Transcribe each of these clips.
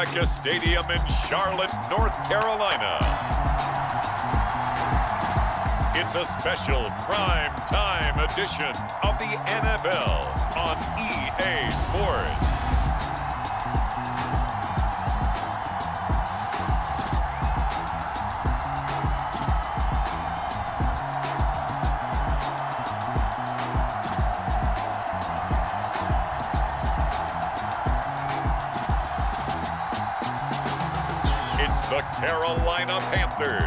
America Stadium in Charlotte, North Carolina. It's a special prime time edition of the NFL on EA Sports. The Carolina Panthers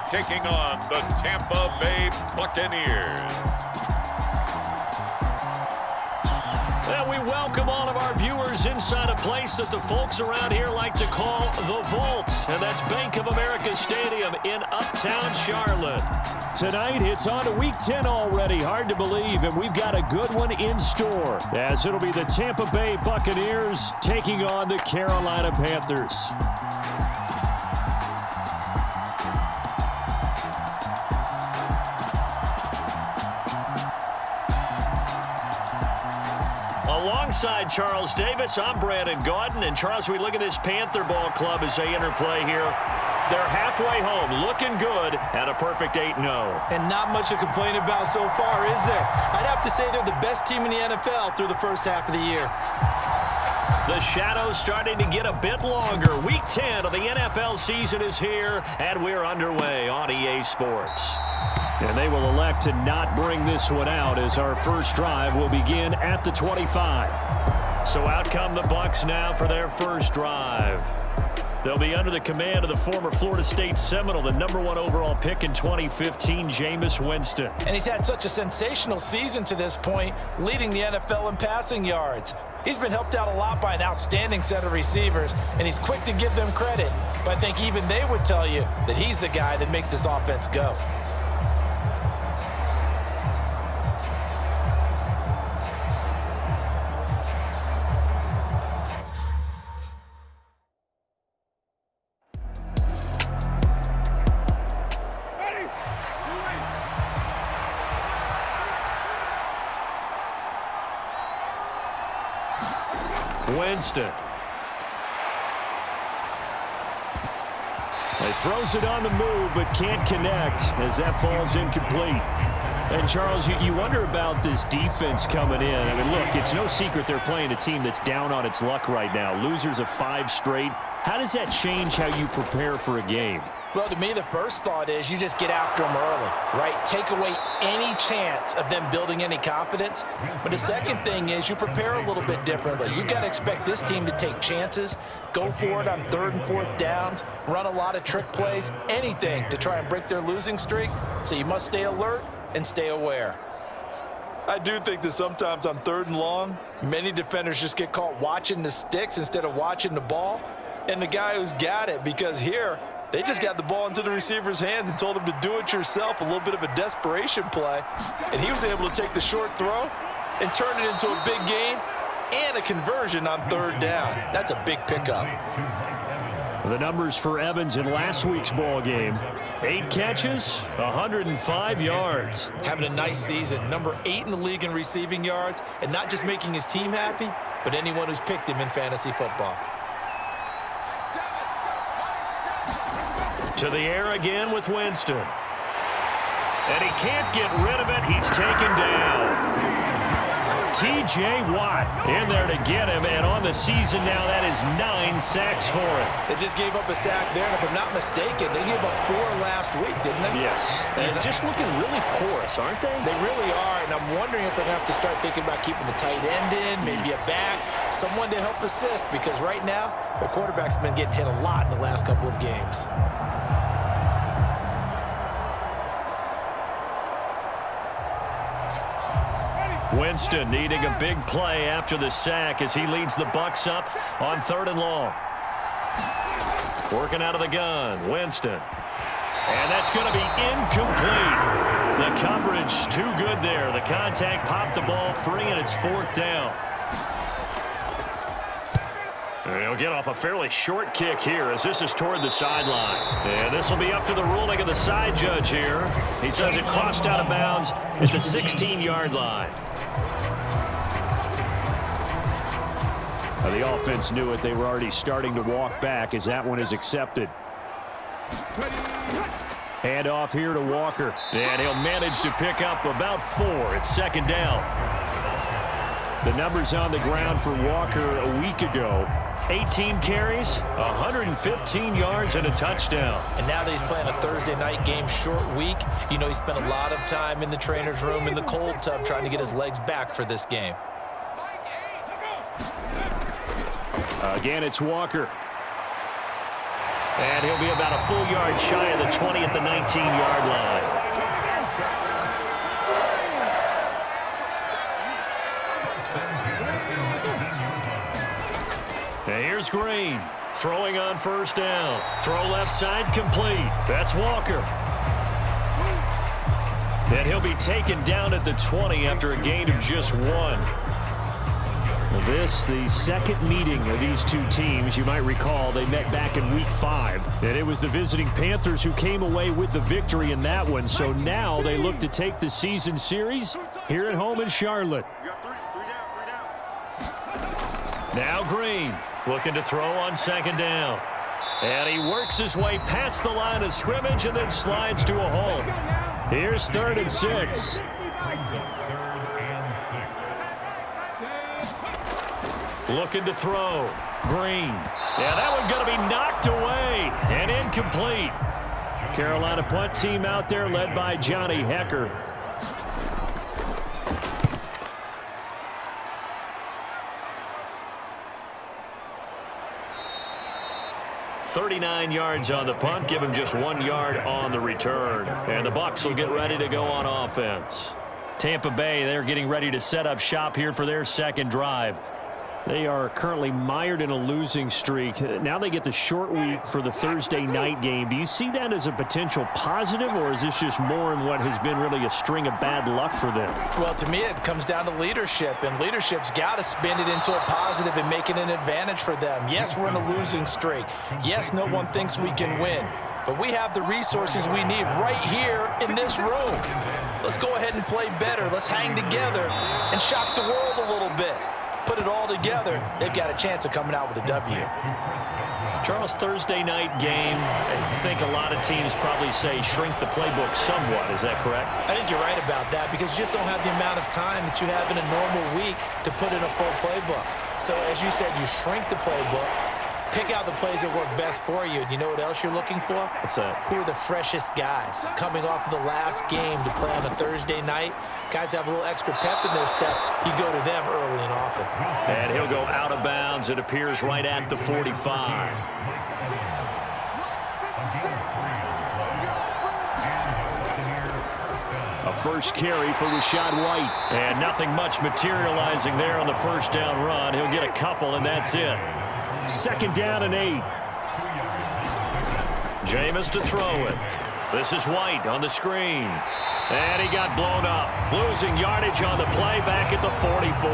taking on the Tampa Bay Buccaneers. And we welcome all of our viewers inside a place that the folks around here like to call the Vault. And that's Bank of America Stadium in Uptown Charlotte. Tonight, it's on to Week 10 already. Hard to believe, and we've got a good one in store, as it'll be the Tampa Bay Buccaneers taking on the Carolina Panthers. Alongside Charles Davis, I'm Brandon Gaudin. And Charles, we look at this Panther ball club as they interplay here. They're halfway home, looking good at a perfect 8-0. And not much to complain about so far, is there? I'd have to say they're the best team in the NFL through the first half of the year. The shadow's starting to get a bit longer. Week 10 of the NFL season is here, and we're underway on EA Sports. And they will elect to not bring this one out as our first drive will begin at the 25. So out come the Bucs now for their first drive. They'll be under the command of the former Florida State Seminole, the #1 overall pick in 2015, Jameis Winston. And he's had such a sensational season to this point, leading the NFL in passing yards. He's been helped out a lot by an outstanding set of receivers, and he's quick to give them credit. But I think even they would tell you that he's the guy that makes this offense go. Winston. He throws it on the move, but can't connect as that falls incomplete. And, Charles, you wonder about this defense coming in. I mean, look, it's no secret they're playing a team that's down on its luck right now. Losers of 5 straight. How does that change how you prepare for a game? Well, to me, the first thought is you just get after them early, right? Take away any chance of them building any confidence. But the second thing is you prepare a little bit differently. You've got to expect this team to take chances, go for it on 3rd and 4th downs, run a lot of trick plays, anything to try and break their losing streak. So you must stay alert and stay aware. I do think that sometimes on 3rd and long, many defenders just get caught watching the sticks instead of watching the ball. And the guy who's got it, because here, they just got the ball into the receiver's hands and told him to do it yourself, a little bit of a desperation play. And he was able to take the short throw and turn it into a big gain and a conversion on 3rd down. That's a big pickup. The numbers for Evans in last week's ball game. 8 catches, 105 yards. Having a nice season. #8 in the league in receiving yards, and not just making his team happy, but anyone who's picked him in fantasy football. To the air again with Winston. And he can't get rid of it. He's taken down. T.J. Watt in there to get him. And on the season now, that is 9 sacks for him. They just gave up a sack there. And if I'm not mistaken, they gave up 4 last week, didn't they? Yes. And just looking really porous, aren't they? They really are. And I'm wondering if they're going to have to start thinking about keeping the tight end in, maybe a back, someone to help assist. Because right now, their quarterback's been getting hit a lot in the last couple of games. Winston needing a big play after the sack as he leads the Bucs up on 3rd and long. Working out of the gun, Winston. And that's going to be incomplete. The coverage too good there. The contact popped the ball free, and it's 4th down. And he'll get off a fairly short kick here as this is toward the sideline. And this will be up to the ruling of the side judge here. He says it crossed out of bounds at the 16-yard line. The offense knew it. They were already starting to walk back as that one is accepted. Hand off here to Walker. And he'll manage to pick up about 4. It's second down. The numbers on the ground for Walker a week ago. 18 carries, 115 yards, and a touchdown. And now that he's playing a Thursday night game, short week, you know he spent a lot of time in the trainer's room in the cold tub trying to get his legs back for this game. Again, it's Walker. And he'll be about a full yard shy of the 20 at the 19-yard line. And here's Green, throwing on first down. Throw left side complete. That's Walker. And he'll be taken down at the 20 after a gain of just 1. Well, this, the second meeting of these two teams. You might recall they met back in Week 5. And it was the visiting Panthers who came away with the victory in that one. So now they look to take the season series here at home in Charlotte. Now Green looking to throw on second down. And he works his way past the line of scrimmage and then slides to a halt. Here's 3rd and 6. Looking to throw. Green. Yeah, that one going to be knocked away and incomplete. Carolina punt team out there led by Johnny Hecker. $39 yards on the punt, give him just 1 yard on the return. And the Bucs will get ready to go on offense. Tampa Bay, they're getting ready to set up shop here for their second drive. They are currently mired in a losing streak. Now they get the short week for the Thursday night game. Do you see that as a potential positive, or is this just more in what has been really a string of bad luck for them? Well, to me, it comes down to leadership, and leadership's got to spin it into a positive and make it an advantage for them. Yes, we're in a losing streak. Yes, no one thinks we can win, but we have the resources we need right here in this room. Let's go ahead and play better. Let's hang together and shock the world a little bit. Put it all together, they've got a chance of coming out with a W. Charles, Thursday night game, I think a lot of teams probably say shrink the playbook somewhat. Is that correct? I think you're right about that because you just don't have the amount of time that you have in a normal week to put in a full playbook. So as you said, you shrink the playbook, pick out the plays that work best for you. And you know what else you're looking for? What's that? Who are the freshest guys coming off of the last game to play on a Thursday night? Guys have a little extra pep in their step. You go to them early and often. And he'll go out of bounds. It appears right at the 45. A first carry for Rachaad White. And nothing much materializing there on the first down run. He'll get a couple, and that's it. Second down and 8. Jameis to throw it. This is White on the screen. And he got blown up. Losing yardage on the play back at the 44.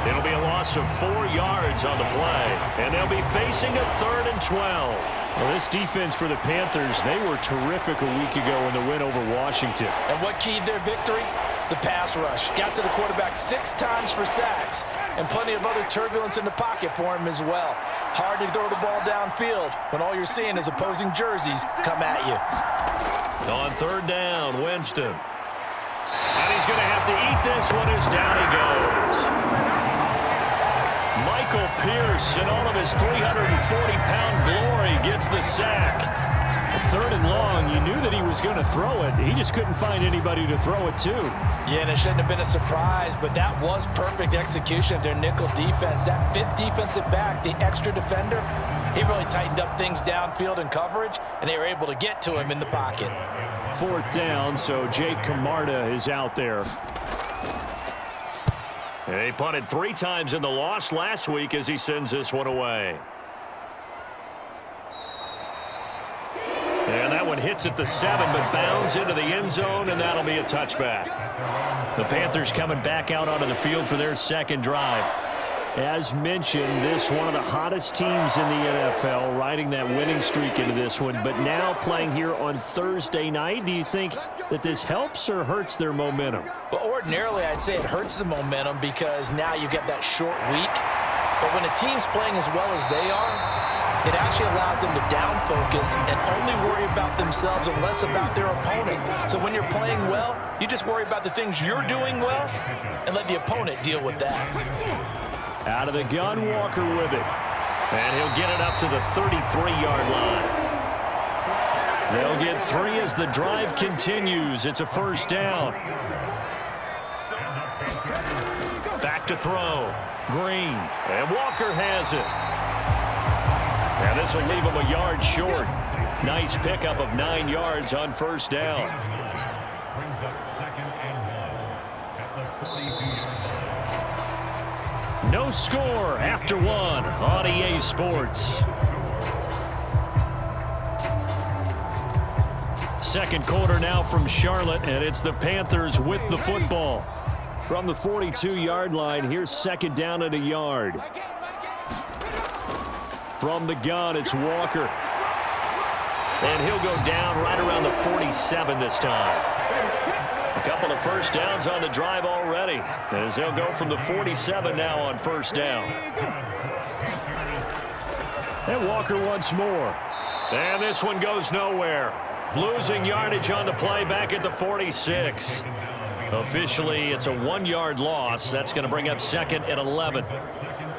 It'll be a loss of 4 yards on the play. And they'll be facing a 3rd and 12. Well, this defense for the Panthers, they were terrific a week ago in the win over Washington. And what keyed their victory? The pass rush. Got to the quarterback 6 times for sacks. And plenty of other turbulence in the pocket for him as well. Hard to throw the ball downfield when all you're seeing is opposing jerseys come at you. On 3rd down, Winston. And he's going to have to eat this one as down he goes. Michael Pierce, in all of his 340-pound glory, gets the sack. 3rd and long, you knew that he was going to throw it. He just couldn't find anybody to throw it to. Yeah, and it shouldn't have been a surprise, but that was perfect execution of their nickel defense. That 5th defensive back, the extra defender, he really tightened up things downfield in coverage, and they were able to get to him in the pocket. 4th down, so Jake Camarda is out there. And he punted 3 times in the loss last week as he sends this one away. And that one hits at the 7, but bounds into the end zone, and that'll be a touchback. The Panthers coming back out onto the field for their second drive. As mentioned, this one of the hottest teams in the NFL, riding that winning streak into this one, but now playing here on Thursday night. Do you think that this helps or hurts their momentum? Well, ordinarily, I'd say it hurts the momentum because now you get that short week. But when a team's playing as well as they are, it actually allows them to down focus and only worry about themselves and less about their opponent. So when you're playing well, you just worry about the things you're doing well and let the opponent deal with that. Out of the gun, Walker with it. And he'll get it up to the 33-yard line. They'll get 3 as the drive continues. It's a first down. Back to throw. Green. And Walker has it. And this will leave him a yard short. Nice pickup of 9 yards on first down. Brings up 2nd and 1 at the 42-yard line. No score after 1 on EA Sports. Second quarter now from Charlotte, and it's the Panthers with the football. From the 42-yard line, here's second down and a yard. From the gun, it's Walker. And he'll go down right around the 47 this time. A couple of first downs on the drive already, as they'll go from the 47 now on first down. And Walker once more. And this one goes nowhere. Losing yardage on the play back at the 46. Officially, it's a 1-yard loss. That's going to bring up 2nd and 11.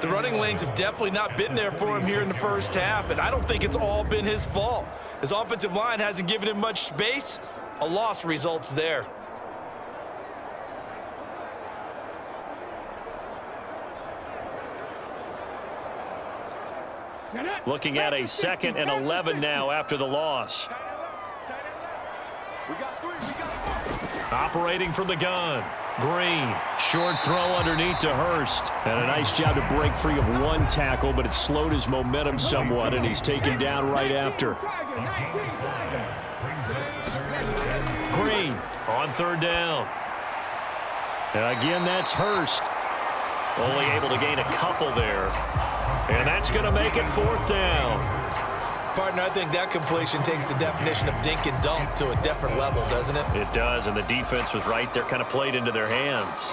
The running lanes have definitely not been there for him here in the first half, and I don't think it's all been his fault. His offensive line hasn't given him much space. A loss results there. Looking at a 2nd and 11 now after the loss. Operating from the gun. Green. Short throw underneath to Hurst. And a nice job to break free of 1 tackle, but it slowed his momentum somewhat, and he's taken down right after. Green on 3rd down. And again, that's Hurst. Only able to gain a couple there. And that's going to make it 4th down. Partner, I think that completion takes the definition of dink and dunk to a different level, doesn't it? It does, and the defense was right there, kind of played into their hands.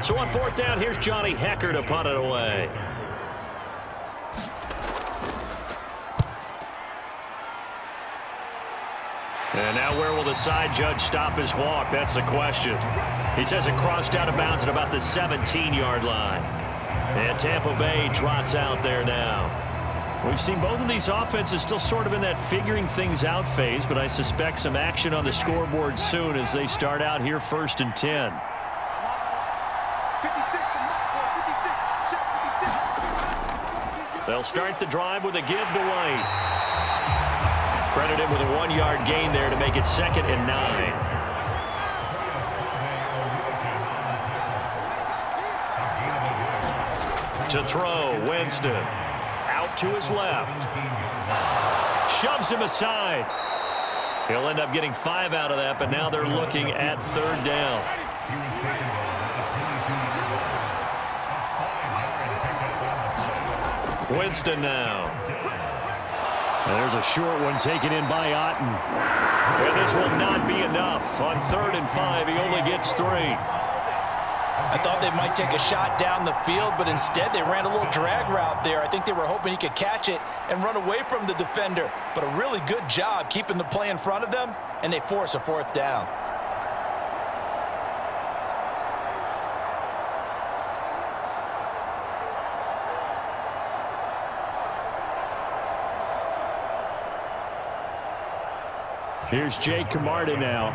So on 4th down, here's Johnny Hecker to punt it away. And now where will the side judge stop his walk? That's the question. He says it crossed out of bounds at about the 17-yard line. And Tampa Bay trots out there now. We've seen both of these offenses still sort of in that figuring things out phase, but I suspect some action on the scoreboard soon as they start out here 1st and 10. They'll start the drive with a give to White. Credit him with a 1-yard gain there to make it 2nd and 9. To throw, Winston. Out to his left. Shoves him aside. He'll end up getting 5 out of that, but now they're looking at 3rd down. Winston now. And there's a short one taken in by Otten. And this will not be enough. On 3rd and 5, he only gets 3. I thought they might take a shot down the field, but instead they ran a little drag route there. I think they were hoping he could catch it and run away from the defender. But a really good job keeping the play in front of them, and they force a 4th down. Here's Jake Camarda now.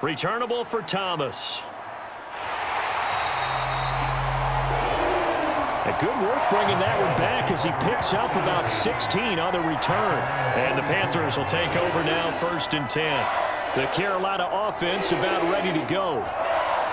Returnable for Thomas. A good work bringing that one back as he picks up about 16 on the return. And the Panthers will take over now 1st and 10. The Carolina offense about ready to go.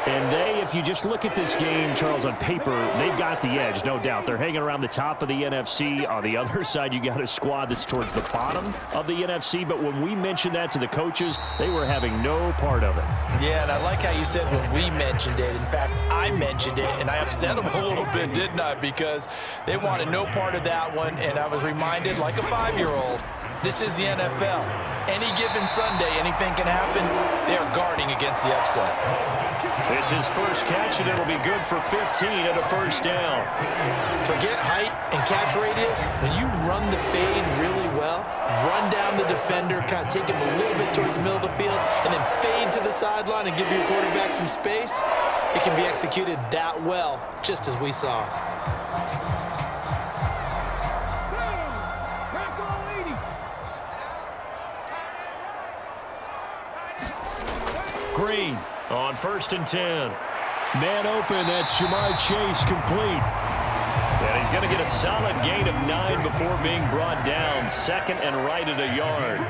And they, if you just look at this game, Charles, on paper, they've got the edge, no doubt. They're hanging around the top of the NFC. On the other side, you got a squad that's towards the bottom of the NFC. But when we mentioned that to the coaches, they were having no part of it. Yeah, and I like how you said when we mentioned it. In fact, I mentioned it, and I upset them a little bit, didn't I? Because they wanted no part of that one, and I was reminded, like a 5-year-old, this is the NFL. Any given Sunday, anything can happen. They are guarding against the upset. It's his first catch, and it'll be good for 15 and a first down. Forget height and catch radius. When you run the fade really well, run down the defender, kind of take him a little bit towards the middle of the field, and then fade to the sideline and give your quarterback some space, it can be executed that well, just as we saw. Green on 1st and 10. Man open, that's Jamar Chase complete. And he's going to get a solid gain of 9 before being brought down. 2nd and right at a yard.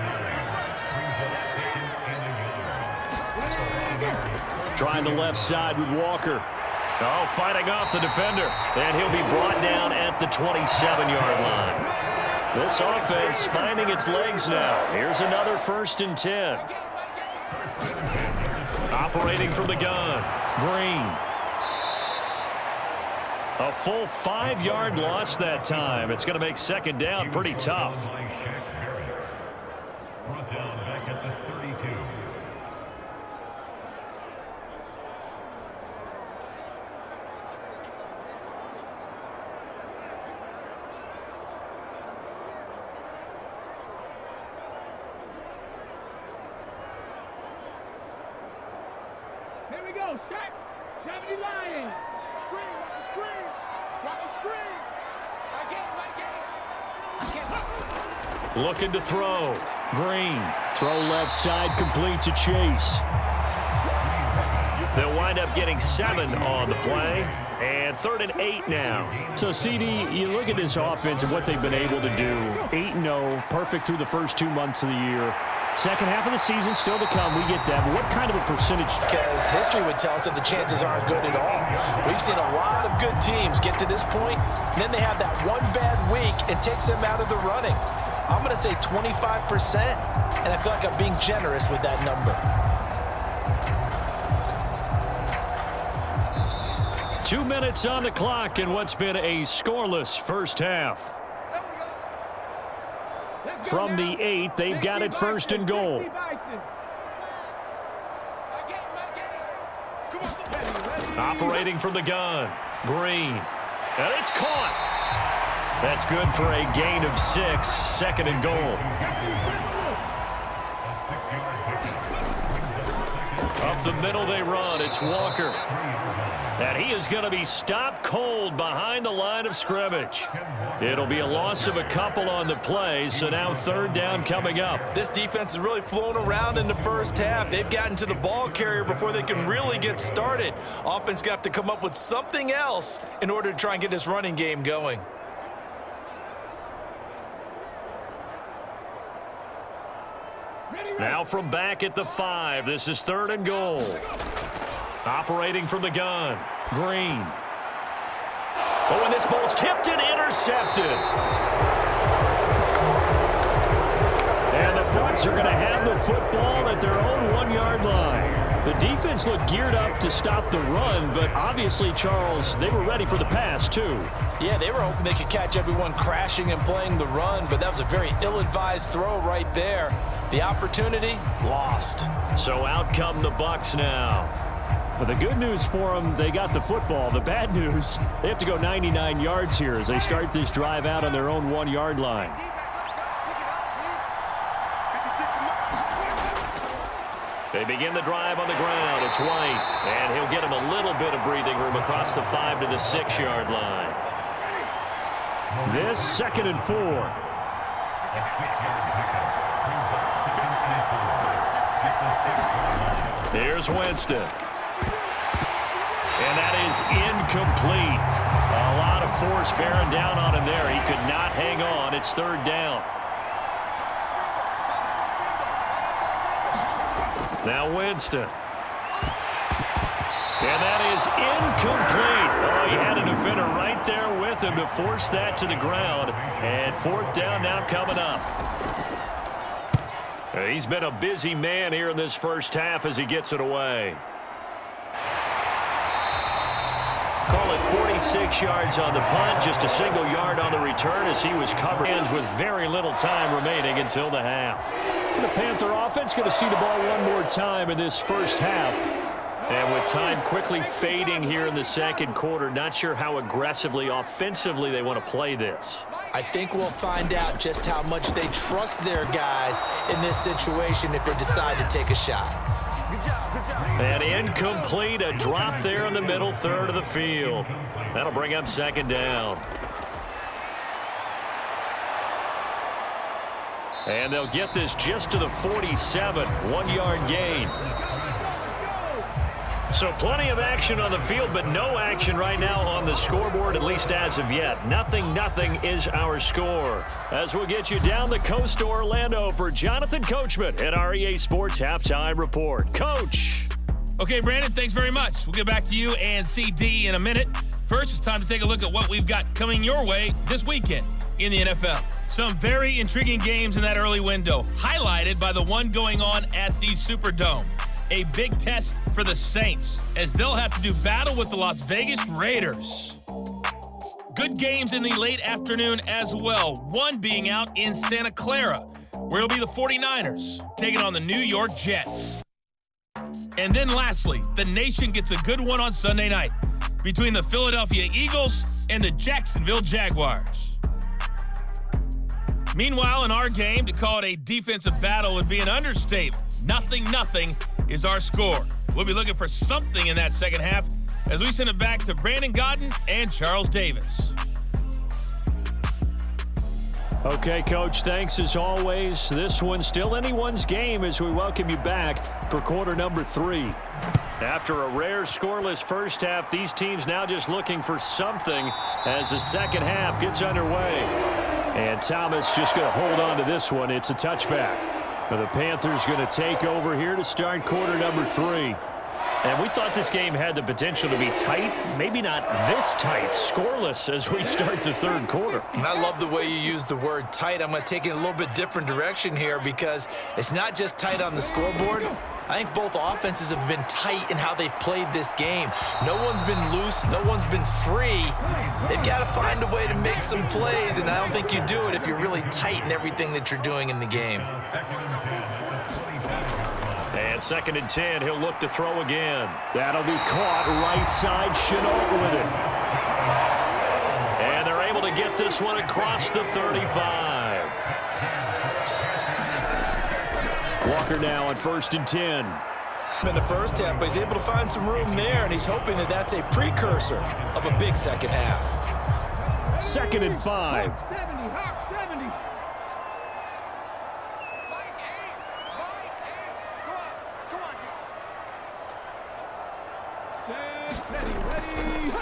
Trying the left side with Walker. Oh, fighting off the defender. And he'll be brought down at the 27-yard line. This offense finding its legs now. Here's another 1st and 10. Operating from the gun, Green. A full 5-yard loss that time. It's going to make 2nd down pretty tough. Brought down back at the 32. Here we go, shot. 70 Lions. Screen, watch the screen. Watch the screen. My game. Looking to throw. Green. Throw left side complete to Chase. They'll wind up getting 7 on the play. And 3rd and 8 now. So, CD, you look at this offense and what they've been able to do. 8-0, perfect through the first 2 months of the year. Second half of the season still to come. We get that. But what kind of a percentage? Because history would tell us that the chances aren't good at all. We've seen a lot of good teams get to this point, and then they have that one bad week and takes them out of the running. I'm going to say 25%, and I feel like I'm being generous with that number. 2 minutes on the clock in what's been a scoreless first half. From the 8, they've got it 1st and goal. Operating from the gun, Green. And it's caught. That's good for a gain of 6, 2nd and goal. Up the middle they run. It's Walker. And he is going to be stopped cold behind the line of scrimmage. It'll be a loss of a couple on the play, so now 3rd down coming up. This defense is really flown around in the first half. They've gotten to the ball carrier before they can really get started. Offense got to come up with something else in order to try and get this running game going. Now from back at the 5, this is 3rd and goal. Operating from the gun, Green. Oh, and this ball's tipped and intercepted. And the Bucs are going to have the football at their own 1-yard line. The defense looked geared up to stop the run, but obviously, Charles, they were ready for the pass, too. Yeah, they were hoping they could catch everyone crashing and playing the run, but that was a very ill-advised throw right there. The opportunity, lost. So out come the Bucs now. But the good news for them, they got the football. The bad news, they have to go 99 yards here as they start this drive out on their own 1-yard line. They begin the drive on the ground. It's White, and he'll get him a little bit of breathing room across the 5 to the 6-yard line. This 2nd and 4. Here's Winston. And that is incomplete. A lot of force bearing down on him there. He could not hang on. It's 3rd down. Now Winston. And that is incomplete. Oh, he had a defender right there with him to force that to the ground. And fourth down now coming up. He's been a busy man here in this first half as he gets it away. Call it 46 yards on the punt, just a single yard on the return as he was covered with very little time remaining until the half. The Panther offense going to see the ball one more time in this first half. And with time quickly fading here in the second quarter, not sure how aggressively, offensively they want to play this. I think we'll find out just how much they trust their guys in this situation if they decide to take a shot. And incomplete, a drop there in the middle third of the field. That'll bring up second down. And they'll get this just to the 47, 1-yard gain. So plenty of action on the field, but no action right now on the scoreboard, at least as of yet. Nothing is our score. As we'll get you down the coast to Orlando for Jonathan Coachman at our EA Sports Halftime Report. Coach. Okay, Brandon, thanks very much. We'll get back to you and CD in a minute. First, it's time to take a look at what we've got coming your way this weekend in the NFL. Some very intriguing games in that early window, highlighted by the one going on at the Superdome. A big test for the Saints, as they'll have to do battle with the Las Vegas Raiders. Good games in the late afternoon as well, one being out in Santa Clara, where it'll be the 49ers taking on the New York Jets. And then lastly, the nation gets a good one on Sunday night between the Philadelphia Eagles and the Jacksonville Jaguars. Meanwhile, in our game, to call it a defensive battle would be an understatement. 0-0 is our score. We'll be looking for something in that second half as we send it back to Brandon Godden and Charles Davis. Okay, Coach, thanks as always. This one's still anyone's game as we welcome you back for quarter number 3. After a rare scoreless first half, these teams now just looking for something as the second half gets underway. And Thomas just going to hold on to this one. It's a touchback. The Panthers going to take over here to start quarter number 3. And we thought this game had the potential to be tight, maybe not this tight, scoreless as we start the third quarter. And I love the way you use the word tight. I'm going to take it a little bit different direction here because it's not just tight on the scoreboard. I think both offenses have been tight in how they've played this game. No one's been loose. No one's been free. They've got to find a way to make some plays, and I don't think you do it if you're really tight in everything that you're doing in the game. And 2nd and 10, he'll look to throw again. That'll be caught right side, Chenault with it. And they're able to get this one across the 35. Walker now on 1st and 10. In the first half, but he's able to find some room there, and he's hoping that that's a precursor of a big second half. 2nd and 5.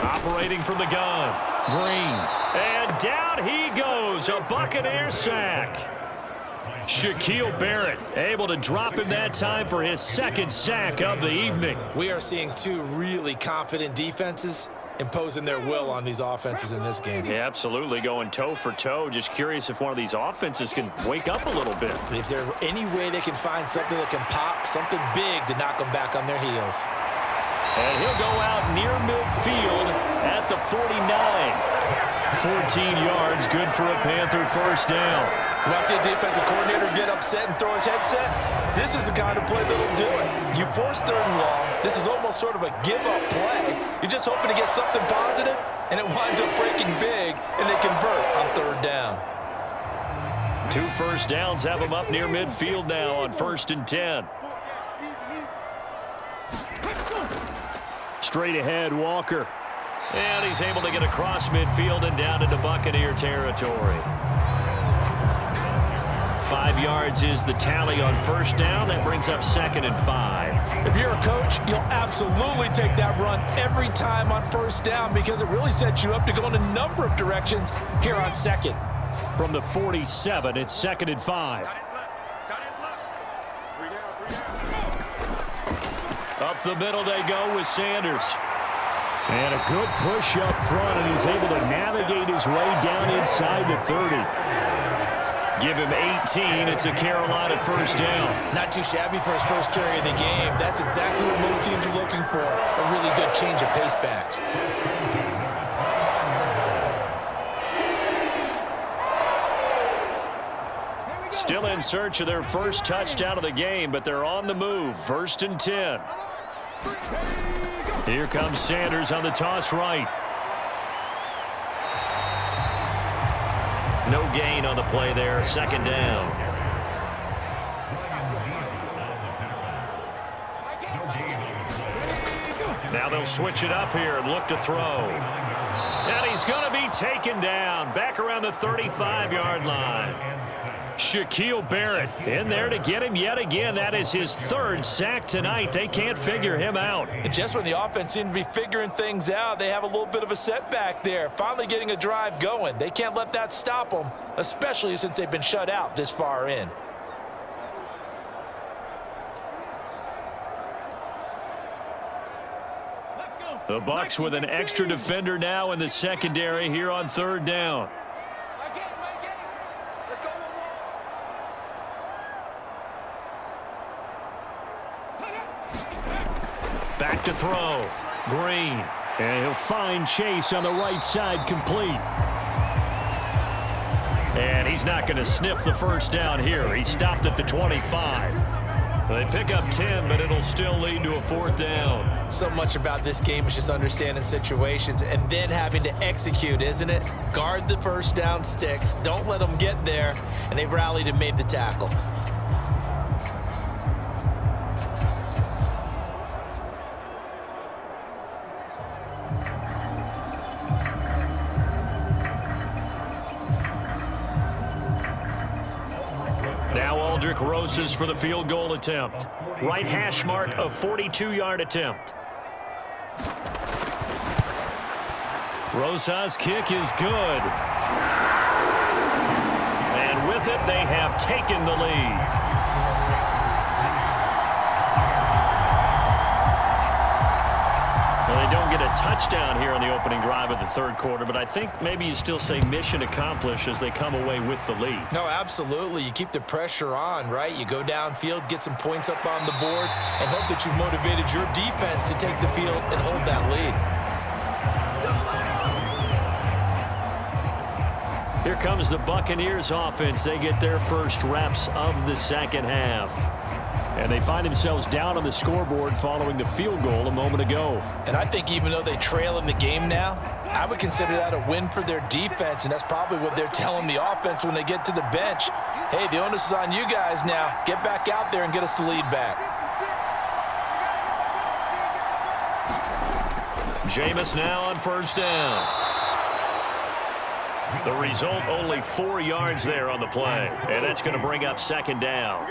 Operating from the gun, Green. And down he goes, a Buccaneer sack. Shaquille Barrett able to drop him that time for his 2nd sack of the evening. We are seeing two really confident defenses imposing their will on these offenses in this game. Yeah, absolutely, going toe for toe. Just curious if one of these offenses can wake up a little bit. Is there any way they can find something that can pop, something big to knock them back on their heels? And he'll go out near midfield at the 49. 14 yards, good for a Panther first down. When I see a defensive coordinator get upset and throw his headset, this is the kind of play that'll do it. You force 3rd and long. This is almost sort of a give-up play. You're just hoping to get something positive, and it winds up breaking big, and they convert on 3rd down. 2 first downs have them up near midfield now on 1st and 10. Straight ahead, Walker. And he's able to get across midfield and down into Buccaneer territory. 5 yards is the tally on 1st down. That brings up 2nd and 5. If you're a coach, you'll absolutely take that run every time on 1st down because it really sets you up to go in a number of directions here on 2nd. From the 47, it's 2nd and 5. Up the middle they go with Sanders. And a good push up front, and he's able to navigate his way down inside the 30. Give him 18. It's a Carolina first down. Not too shabby for his first carry of the game. That's exactly what most teams are looking for. A really good change of pace back. Still in search of their first touchdown of the game, but they're on the move. 1st and 10. Here comes Sanders on the toss right. No gain on the play there. 2nd down. Now they'll switch it up here and look to throw. And he's going to be taken down back around the 35-yard line. Shaquille Barrett in there to get him yet again. That is his 3rd sack tonight. They can't figure him out. And just when the offense seemed to be figuring things out, they have a little bit of a setback there. Finally getting a drive going. They can't let that stop them, especially since they've been shut out this far in. The Bucs with an extra defender now in the secondary here on 3rd down. Back to throw. Green. And he'll find Chase on the right side, complete. And he's not going to sniff the first down here. He stopped at the 25. They pick up 10, but it'll still lead to a 4th down. So much about this game is just understanding situations and then having to execute, isn't it? Guard the first down sticks. Don't let them get there. And they rallied and made the tackle. Roses for the field goal attempt. Right hash mark of 42-yard attempt. Rosa's kick is good. And with it, they have taken the lead. Well, they don't get a touchdown here on the opening drive of the 3rd quarter, but I think maybe you still say mission accomplished as they come away with the lead. No, absolutely. You keep the pressure on, right? You go downfield, get some points up on the board, and hope that you've motivated your defense to take the field and hold that lead. Here comes the Buccaneers offense. They get their first reps of the 2nd half. And they find themselves down on the scoreboard following the field goal a moment ago. And I think even though they trail in the game now, I would consider that a win for their defense, and that's probably what they're telling the offense when they get to the bench. Hey, the onus is on you guys now. Get back out there and get us the lead back. Jameis now on 1st down. The result, only 4 yards there on the play. And that's going to bring up 2nd down.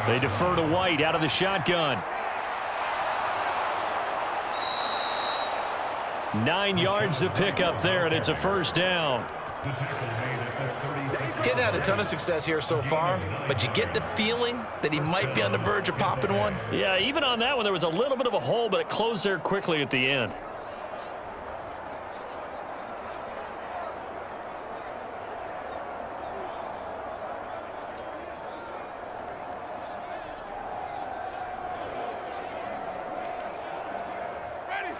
They defer to White out of the shotgun. 9 yards to pick up there, and it's a 1st down. Getting had a ton of success here so far, but you get the feeling that he might be on the verge of popping one. Yeah, even on that one, there was a little bit of a hole, but it closed there quickly at the end.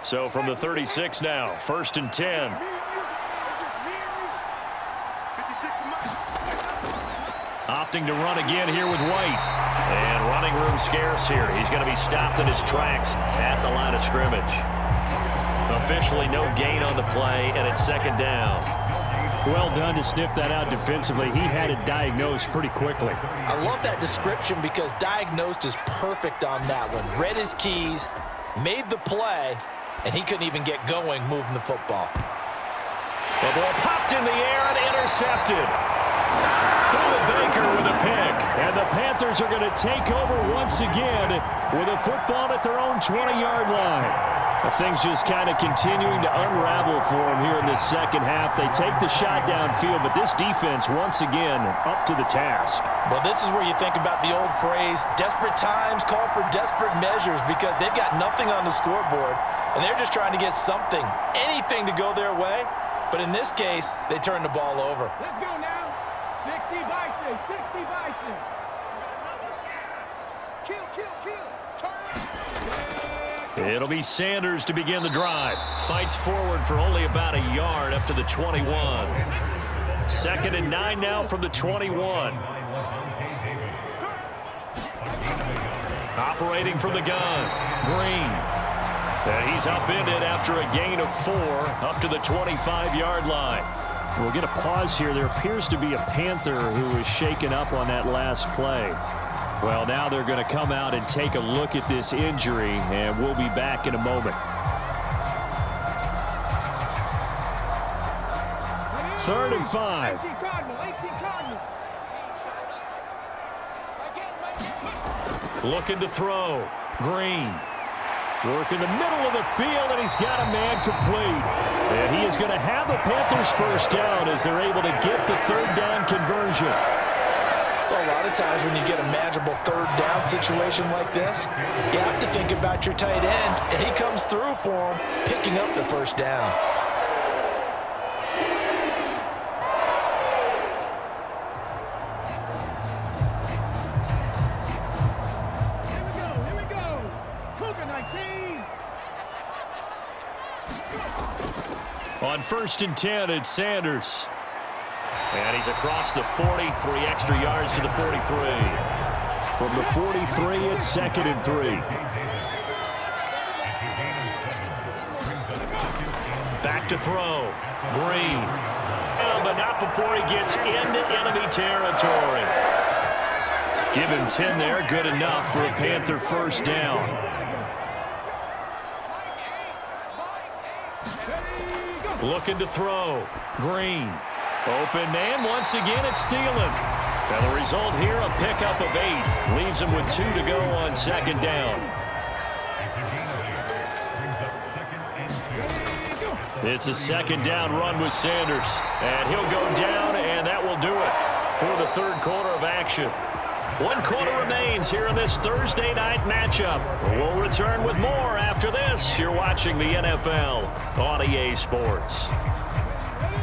So from the 36 now, 1st and 10. Opting to run again here with White. And running room scarce here. He's going to be stopped in his tracks at the line of scrimmage. Officially no gain on the play, and it's 2nd down. Well done to sniff that out defensively. He had it diagnosed pretty quickly. I love that description because diagnosed is perfect on that one. Read his keys, made the play, and he couldn't even get going moving the football. The ball popped in the air and intercepted. Baker with a pick. And the Panthers are going to take over once again with a football at their own 20-yard line. Things just kind of continuing to unravel for them here in this second half. They take the shot downfield, but this defense, once again, up to the task. Well, this is where you think about the old phrase, desperate times call for desperate measures, because they've got nothing on the scoreboard, and they're just trying to get something, anything to go their way. But in this case, they turn the ball over. Let's go now. 60 Bison, 60 Bison. Kill. Turn around. It'll be Sanders to begin the drive. Fights forward for only about a yard up to the 21. 2nd and 9 now from the 21. Operating from the gun, Green. And he's upended after a gain of 4 up to the 25-yard line. We'll get a pause here. There appears to be a Panther who was shaken up on that last play. Well, now they're going to come out and take a look at this injury, and we'll be back in a moment. 3rd and 5. 18 Cardinal. Looking to throw, Green. Work in the middle of the field, and he's got a man complete. And he is going to have the Panthers first down as they're able to get the 3rd down conversion. Well, a lot of times when you get a manageable 3rd down situation like this, you have to think about your tight end, and he comes through for him, picking up the 1st down. Here we go. Cougar 19. On 1st and 10, it's Sanders. And he's across the 40, 3 extra yards to the 43. From the 43, it's 2nd and 3. Back to throw, Green. But not before he gets into enemy territory. Give him 10 there, good enough for a Panther 1st down. Looking to throw, Green. Open man, once again it's Thielen. Now the result here, a pickup of 8. Leaves him with 2 to go on 2nd down. It's a 2nd down run with Sanders. And he'll go down, and that will do it for the 3rd quarter of action. 1 quarter remains here in this Thursday night matchup. We'll return with more after this. You're watching the NFL on EA Sports.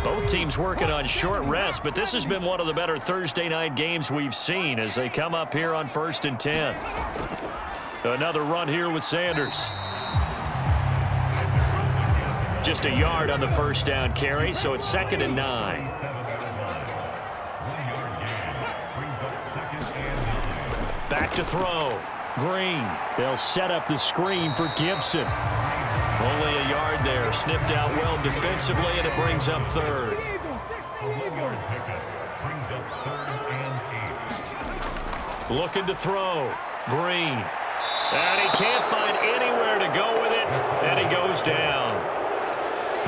Both teams working on short rest, but this has been one of the better Thursday night games we've seen as they come up here on 1st and 10. Another run here with Sanders. Just a yard on the 1st down carry, so it's 2nd and 9. Back to throw. Green. They'll set up the screen for Gibson. Only a yard there. Sniffed out well defensively, and it brings up 3rd. Looking to throw. Green. And he can't find anywhere to go with it, and he goes down.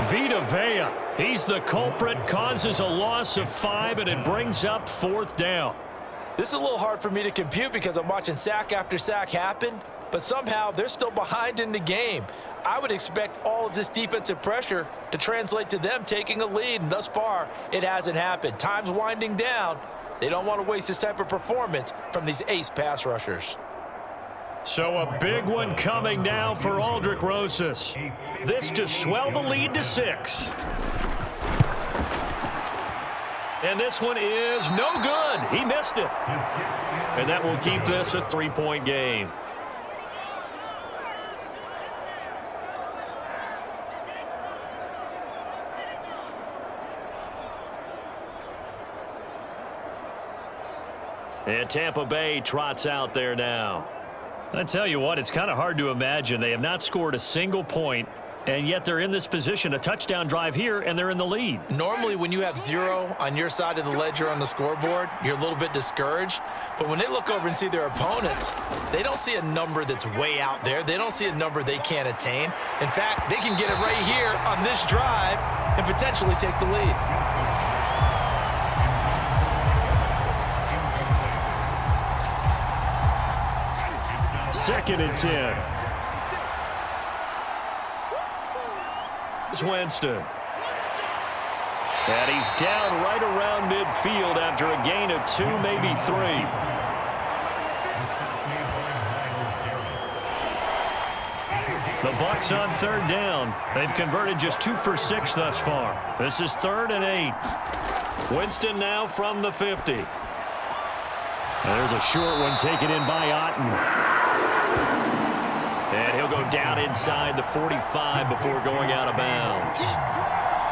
Vita Vea, he's the culprit, causes a loss of 5, and it brings up 4th down. This is a little hard for me to compute because I'm watching sack after sack happen, but somehow they're still behind in the game. I would expect all of this defensive pressure to translate to them taking a lead, and thus far, it hasn't happened. Time's winding down. They don't want to waste this type of performance from these ace pass rushers. So a big one coming now for Aldrick Rosas. This to swell the lead to 6. And this one is no good. He missed it. And that will keep this a 3-point game. And Tampa Bay trots out there now. I tell you what, it's kind of hard to imagine. They have not scored a single point, and yet they're in this position, a touchdown drive here, and they're in the lead. Normally, when you have 0 on your side of the ledger on the scoreboard, you're a little bit discouraged. But when they look over and see their opponents, they don't see a number that's way out there. They don't see a number they can't attain. In fact, they can get it right here on this drive and potentially take the lead. Second and 10. is Winston. And he's down right around midfield after a gain of 2, maybe 3. The Bucs on 3rd down. They've converted just 2 for 6 thus far. This is 3rd and 8. Winston now from the 50. There's a short one taken in by Otten. And he'll go down inside the 45 before going out of bounds.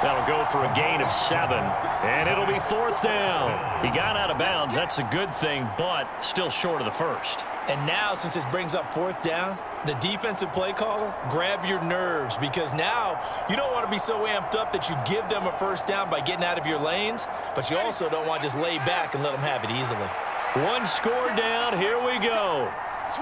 That'll go for a gain of 7, and it'll be 4th down. He got out of bounds. That's a good thing, but still short of the first. And now, since this brings up 4th down, the defensive play caller, grab your nerves, because now you don't want to be so amped up that you give them a 1st down by getting out of your lanes, but you also don't want to just lay back and let them have it easily. 1 score down. Here we go.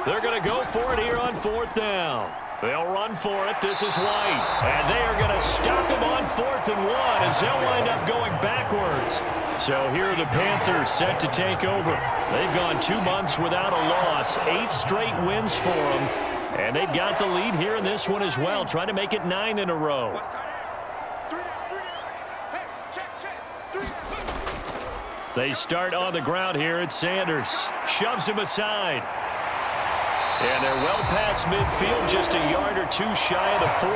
They're going to go for it here on 4th down. They'll run for it. This is White. And they are going to stop him on 4th and 1 as they'll wind up going backwards. So here are the Panthers set to take over. They've gone 2 months without a loss. 8 straight wins for them. And they've got the lead here in this one as well, trying to make it 9 in a row. They start on the ground here at Sanders. Shoves him aside. And they're well past midfield, just a yard or 2 shy of the 40.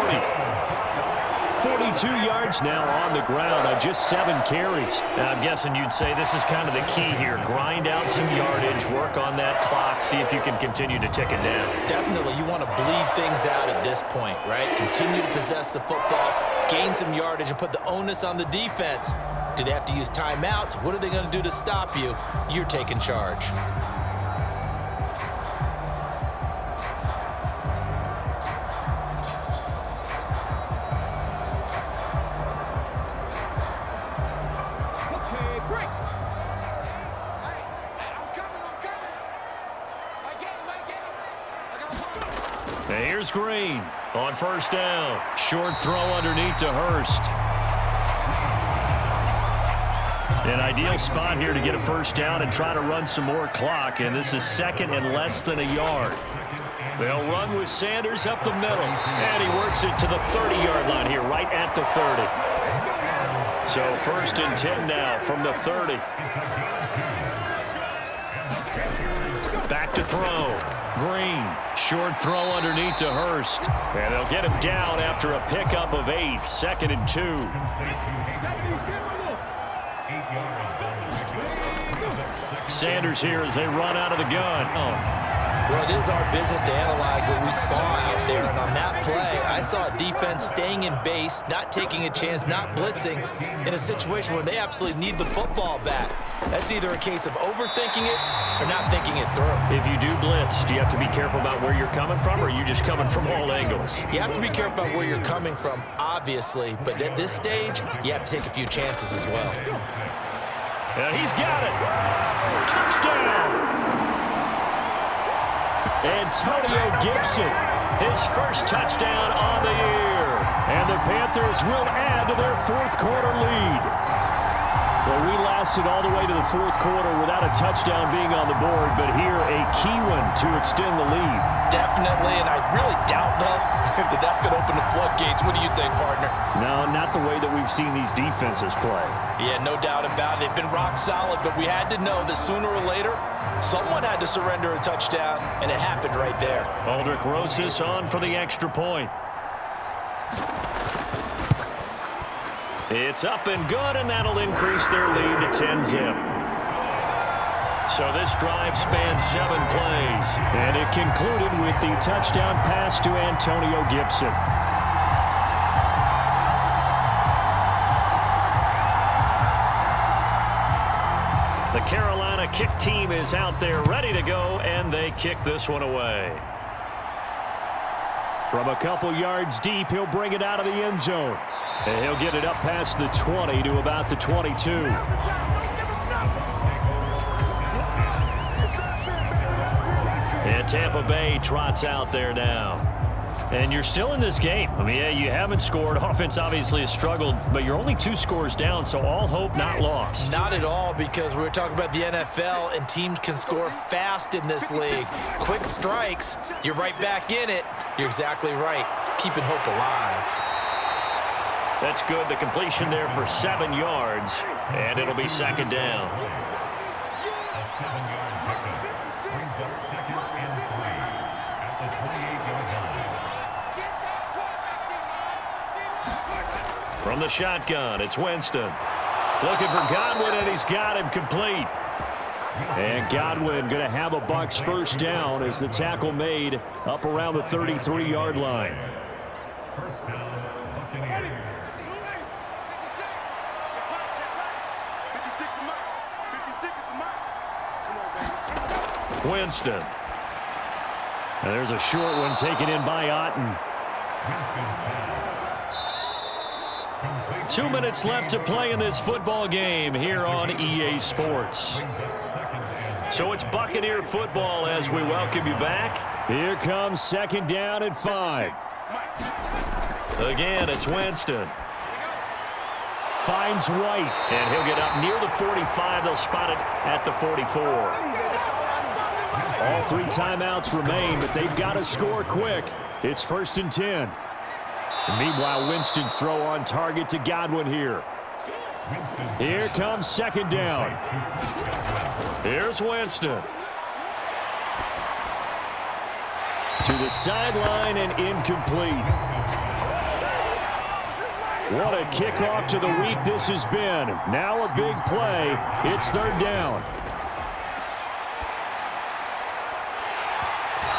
42 yards now on the ground on just 7 carries. Now, I'm guessing you'd say this is kind of the key here. Grind out some yardage, work on that clock, see if you can continue to tick it down. Definitely, you want to bleed things out at this point, right? Continue to possess the football, gain some yardage, and put the onus on the defense. Do they have to use timeouts? What are they going to do to stop you? You're taking charge. And here's Green on 1st down. Short throw underneath to Hurst. An ideal spot here to get a 1st down and try to run some more clock, and this is 2nd and less than a yard. They'll run with Sanders up the middle, and he works it to the 30-yard line here, right at the 30. So 1st and 10 now from the 30. Back to throw. Green, short throw underneath to Hurst. And they'll get him down after a pickup of 8, 2nd and 2. Sanders here as they run out of the gun. Well, it is our business to analyze what we saw out there, and on that play, I saw a defense staying in base, not taking a chance, not blitzing, in a situation where they absolutely need the football back. That's either a case of overthinking it or not thinking it through. If you do blitz, do you have to be careful about where you're coming from, or are you just coming from all angles? You have to be careful about where you're coming from, obviously, but at this stage, you have to take a few chances as well. And he's got it. Touchdown. Antonio Gibson, his first touchdown on the year. And the Panthers will add to their 4th quarter lead. Well, we lasted all the way to the 4th quarter without a touchdown being on the board, but here a key one to extend the lead. Definitely, and I really doubt, though, that that's going to open the floodgates. What do you think, partner? No, not the way that we've seen these defenses play. Yeah, no doubt about it. They've been rock solid, but we had to know that sooner or later, someone had to surrender a touchdown, and it happened right there. Aldrich Rosas on for the extra point. It's up and good, and that'll increase their lead to 10-zip. So this drive spans 7 plays. And it concluded with the touchdown pass to Antonio Gibson. The Carolina kick team is out there ready to go, and they kick this one away. From a couple yards deep, he'll bring it out of the end zone. And he'll get it up past the 20 to about the 22. And Tampa Bay trots out there now. And you're still in this game. I mean, yeah, you haven't scored. Offense obviously has struggled, but you're only 2 scores down, so all hope not lost. Not at all, because we were talking about the NFL, and teams can score fast in this league. Quick strikes, you're right back in it. You're exactly right. Keeping hope alive. That's good. The completion there for 7 yards, and it'll be second down. A 7-yard pickup brings up second and 3 at the 28-yard line. From the shotgun, it's Winston. Looking for Godwin, and he's got him complete. And Godwin going to have a Bucs first down as the tackle made up around the 33-yard line. First down, Buccaneers. Winston. And there's a short one taken in by Otten. 2 minutes left to play in this football game here on EA Sports. So it's Buccaneer football as we welcome you back. Here comes second down and 5. Again, it's Winston. Finds White. And he'll get up near the 45. They'll spot it at the 44. All 3 timeouts remain, but they've got to score quick. It's first and 10. And meanwhile, Winston's throw on target to Godwin here. Here comes second down. Here's Winston. To the sideline and incomplete. What a kickoff to the week this has been. Now a big play. It's third down.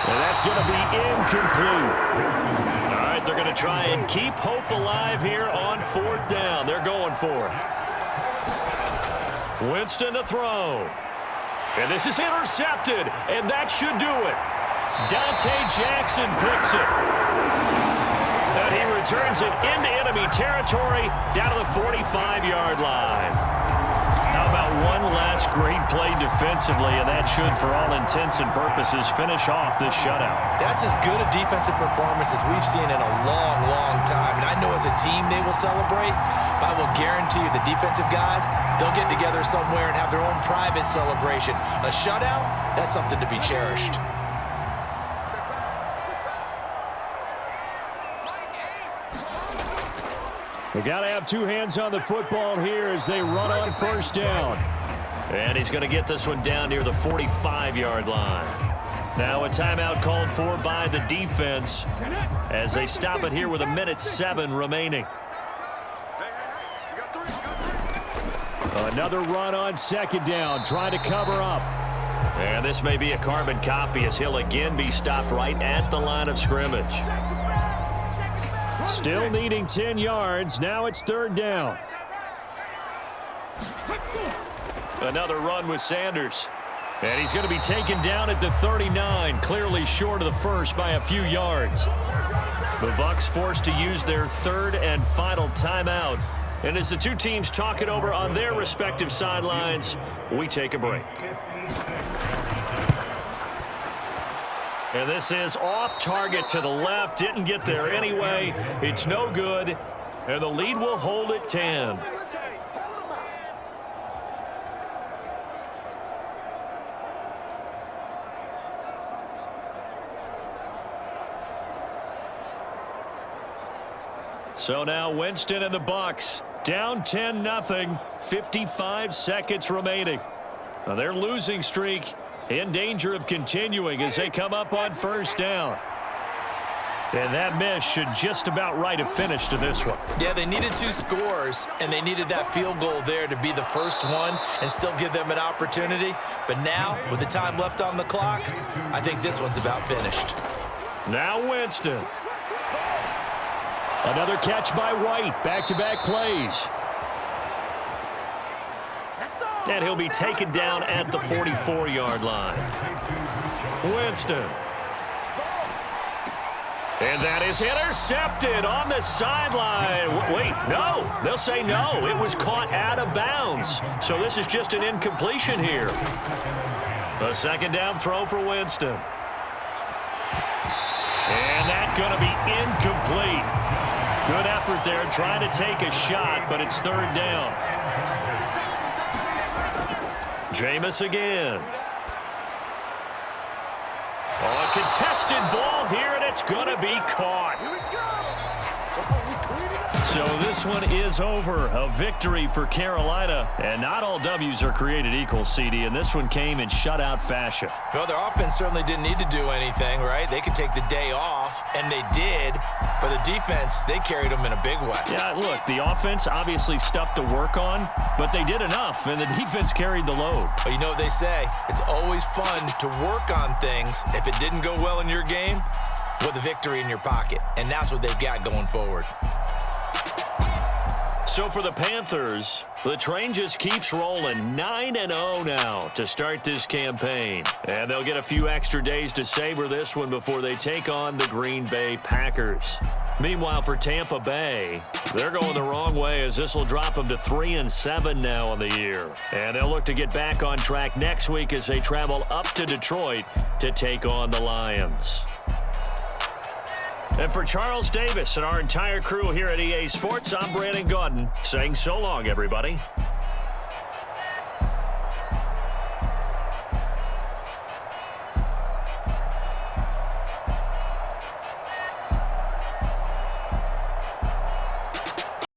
And that's going to be incomplete. All right, they're going to try and keep hope alive here on fourth down. They're going for it. Winston to throw. And this is intercepted, and that should do it. Dante Jackson picks it. And he returns it into enemy territory down to the 45-yard line. How about one last great play defensively, and that should, for all intents and purposes, finish off this shutout. That's as good a defensive performance as we've seen in a long, long time. And I know as a team they will celebrate, but I will guarantee you the defensive guys, they'll get together somewhere and have their own private celebration. A shutout, that's something to be cherished. They got to have 2 hands on the football here as they run on first down. And he's going to get this one down near the 45-yard line. Now a timeout called for by the defense as they stop it here with 1:07 remaining. Another run on second down, trying to cover up. And this may be a carbon copy as he'll again be stopped right at the line of scrimmage. Still needing 10 yards. Now it's third down. Another run with Sanders. And he's going to be taken down at the 39, clearly short of the first by a few yards. The Bucs forced to use their third and final timeout. And as the two teams talk it over on their respective sidelines, we take a break. And this is off target to the left. Didn't get there anyway. It's no good. And the lead will hold at 10. So now Winston and the Bucs down 10-0. 55 seconds remaining. Now their losing streak in danger of continuing as they come up on first down. And that miss should just about right a finish to this one. Yeah, they needed 2 scores, and they needed that field goal there to be the first one and still give them an opportunity. But now, with the time left on the clock, I think this one's about finished. Now Winston. Another catch by White. Back-to-back plays. And he'll be taken down at the 44-yard line. Winston. And that is intercepted on the sideline. Wait, no. They'll say no. It was caught out of bounds. So this is just an incompletion here. A second down throw for Winston. And that's going to be incomplete. Good effort there trying to take a shot, but it's third down. Jameis again. Oh, a contested ball here, and it's going to be caught. So this one is over. A victory for Carolina. And not all W's are created equal, CD, and this one came in shutout fashion. Well, their offense certainly didn't need to do anything, right? They could take the day off, and they did. But the defense, they carried them in a big way. Yeah, look, the offense obviously stuff to work on, but they did enough, and the defense carried the load. But you know what they say? It's always fun to work on things. If it didn't go well in your game, with a victory in your pocket. And that's what they've got going forward. So for the Panthers, the train just keeps rolling 9-0 now to start this campaign. And they'll get a few extra days to savor this one before they take on the Green Bay Packers. Meanwhile, for Tampa Bay, they're going the wrong way as this will drop them to 3-7 now on the year. And they'll look to get back on track next week as they travel up to Detroit to take on the Lions. And for Charles Davis and our entire crew here at EA Sports, I'm Brandon Gaudin saying so long, everybody.